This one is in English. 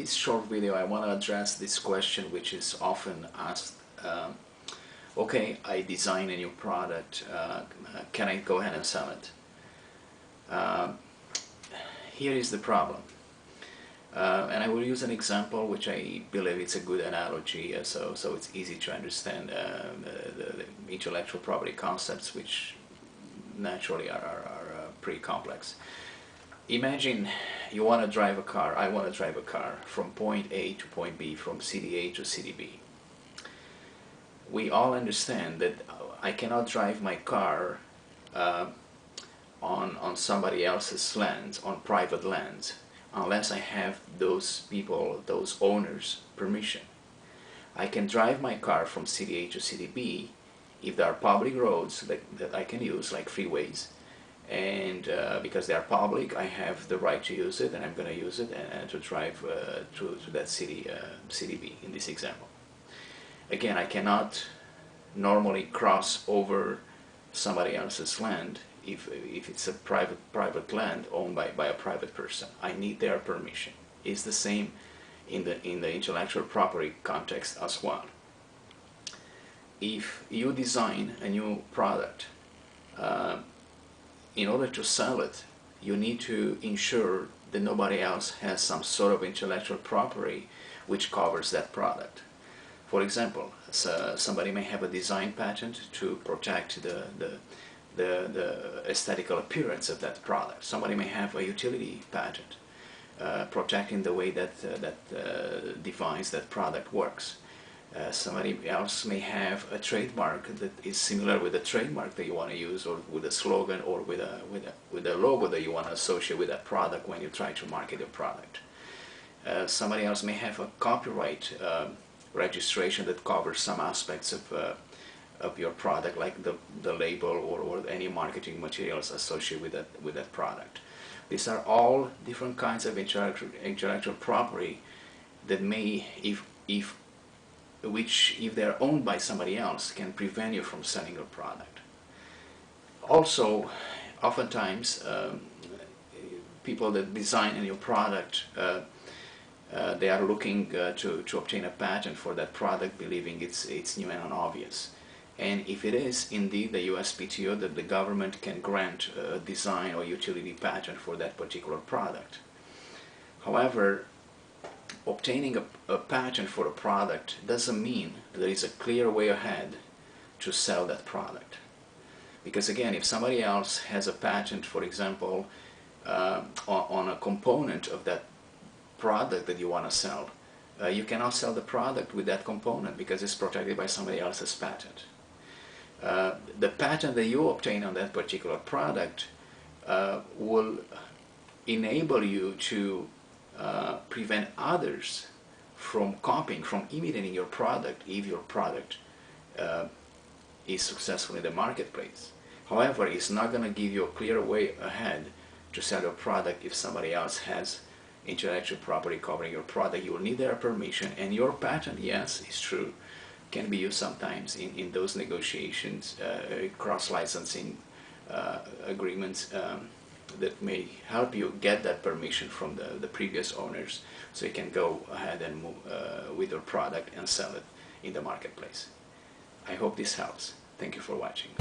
this short video I want to address this question, which is often asked. Okay, I design a new product, can I go ahead and sell it? Here is the problem. And I will use an example which I believe it's a good analogy, so it's easy to understand the intellectual property concepts, which naturally are pretty complex. Imagine you want to drive a car, I want to drive a car from point A to point B, from city A to city B. We all understand that I cannot drive my car on somebody else's land, on private land, unless I have those people, those owners' permission. I can drive my car from city A to city B if there are public roads that I can use, like freeways, and because they are public, I have the right to use it, and I'm going to use it and to drive to that city, city B in this example. Again, I cannot normally cross over somebody else's land if it's a private land owned by a private person. I need their permission. It's the same in the intellectual property context as well. If you design a new product, in order to sell it, you need to ensure that nobody else has some sort of intellectual property which covers that product. For example, somebody may have a design patent to protect the aesthetical appearance of that product. Somebody may have a utility patent protecting the way that device, that product works. Somebody else may have a trademark that is similar with the trademark that you want to use, or with a slogan, or with a logo that you want to associate with that product when you try to market your product. Somebody else may have a copyright registration that covers some aspects of your product, like the label or any marketing materials associated with that product. These are all different kinds of intellectual property that may, if they're owned by somebody else, can prevent you from selling your product. Also, oftentimes people that design a new product, they are looking to obtain a patent for that product, believing it's new and unobvious. And if it is indeed the USPTO, that the government can grant a design or utility patent for that particular product. However, obtaining a patent for a product doesn't mean that there is a clear way ahead to sell that product. Because again, if somebody else has a patent, for example, on a component of that product that you want to sell, you cannot sell the product with that component because it's protected by somebody else's patent. The patent that you obtain on that particular product will enable you to prevent others from copying, from imitating your product if your product is successful in the marketplace. However, it's not going to give you a clear way ahead to sell your product if somebody else has intellectual property covering your product. You will need their permission, and your patent, yes, it's true, can be used sometimes in those negotiations, cross-licensing agreements that may help you get that permission from the previous owners, so you can go ahead and move with your product and sell it in the marketplace. I hope this helps. Thank you for watching.